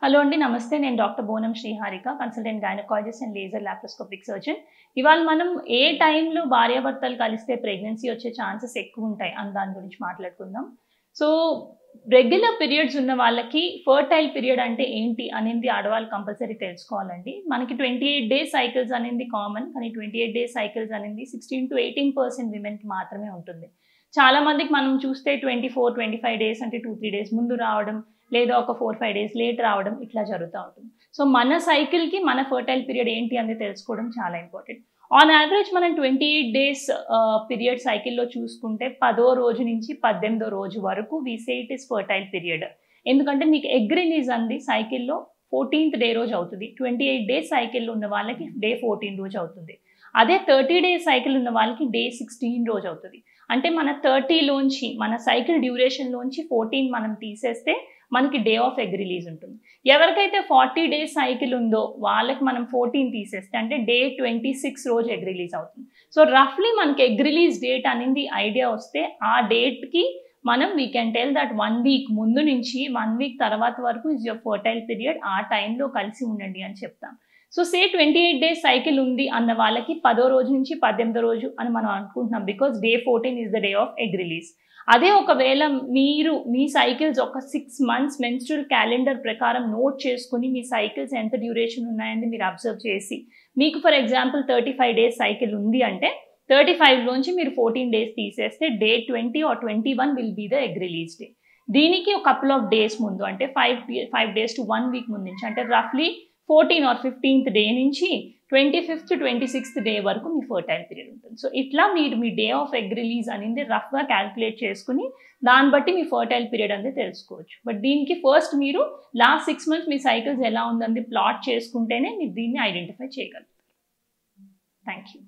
Hello అండి, నమస్తే. నేను డాక్టర్ బోనం Sriharika, consultant gynaecologist and laser laparoscopic surgeon. ఇవాళ మనం ఏ టైంలో భార్యాభర్తలు కలిస్తే ప్రెగ్నెన్సీ వచ్చే ఛాన్సెస్ ఎక్కువ ఉంటాయి అని దాని గురించి మాట్లాడుకుందాం. సో రెగ్యులర్ పీరియడ్స్ ఉన్న వాళ్ళకి ఫర్టైల్ పీరియడ్ అంటే ఏంటి అనేది ఆడవాళ్ళు కంపల్సరీ తెలుసుకోవాలండి. మనకి 28 డేస్ సైకిల్స్ అనేది కామన్, కానీ 28 డేస్ సైకిల్స్ అనేది 16 to 18% విమెన్కి మాత్రమే ఉంటుంది. చాలా మందికి మనం చూస్తే 24, 25 డేస్ అంటే 2-3 డేస్ ముందు రావడం, లేదా ఒక 4-5 డేస్ లేట్ రావడం, ఇట్లా జరుగుతూ ఉంటుంది. సో మన సైకిల్కి మన ఫర్టైల్ పీరియడ్ ఏంటి అనేది తెలుసుకోవడం చాలా ఇంపార్టెంట్. ఆన్ యావరేజ్ మనం 28 డేస్ పీరియడ్ సైకిల్లో చూసుకుంటే 10వ రోజు నుంచి 18వ రోజు వరకు we say it is fertile period. ఎందుకంటే మీకు ఎగ్ రిలీజ్ అంది సైకిల్లో 14th డే రోజు అవుతుంది. 28 డేస్ సైకిల్ ఉన్న వాళ్ళకి డే 14 రోజు అవుతుంది. అదే 30 డేస్ సైకిల్ ఉన్న వాళ్ళకి డే 16 రోజు అవుతుంది. అంటే మన 30లోంచి మన సైకిల్ డ్యూరేషన్లోంచి 14 మనం తీసేస్తే మనకి డే ఆఫ్ ఎగ్ రిలీజ్ ఉంటుంది. ఎవరికైతే 40 డేస్ సైకిల్ ఉందో వాళ్ళకి మనం 14 తీసేస్తే అంటే డే 26 రోజు ఎగ్ రిలీజ్ అవుతుంది. సో రఫ్లీ మనకి ఎగ్ రిలీజ్ డేట్ అనేది ఐడియా వస్తే ఆ డేట్కి మనం we can tell that 1 week ముందు నుంచి 1 వీక్ తర్వాత వరకు ఇస్ యువర్ ఫర్టైల్ పీరియడ్, ఆ టైంలో కలిసి ఉండండి అని చెప్తాం. సో సే 28 డేస్ సైకిల్ ఉంది అన్న వాళ్ళకి 10వ రోజు నుంచి 18వ రోజు అని మనం అనుకుంటున్నాం, because day 14 is the day of egg release. అదే ఒకవేళ మీరు మీ సైకిల్స్ ఒక 6 months మెన్స్ట్రువల్ క్యాలెండర్ ప్రకారం నోట్ చేసుకుని మీ సైకిల్స్ ఎంత డ్యూరేషన్ ఉన్నాయని మీరు అబ్జర్వ్ చేసి, మీకు ఫర్ ఎగ్జాంపుల్ 35 డేస్ సైకిల్ ఉంది అంటే 35లోంచి మీరు 14 డేస్ తీసేస్తే day 20 or 21 will be the egg release day. దీనికి ఒక కపుల్ ఆఫ్ డేస్ ముందు అంటే 5 డేస్ టు 1 వీక్ ముందు నుంచి అంటే రఫ్లీ 14 or 15th డే నుంచి 25th to 26th డే వరకు మీ ఫర్టైల్ పీరియడ్ ఉంటుంది. సో ఇట్లా మీరు మీ డే ఆఫ్ ఎగ్ రిలీజ్ అనేది రఫ్గా క్యాల్కులేట్ చేసుకుని దాన్ని బట్టి మీ ఫర్టైల్ పీరియడ్ అనేది తెలుసుకోవచ్చు. బట్ దీనికి ఫస్ట్ మీరు లాస్ట్ 6 months మీ సైకిల్స్ ఎలా ఉందని ప్లాట్ చేసుకుంటేనే మీరు దీన్ని ఐడెంటిఫై చేయగలుగుతారు. Thank you.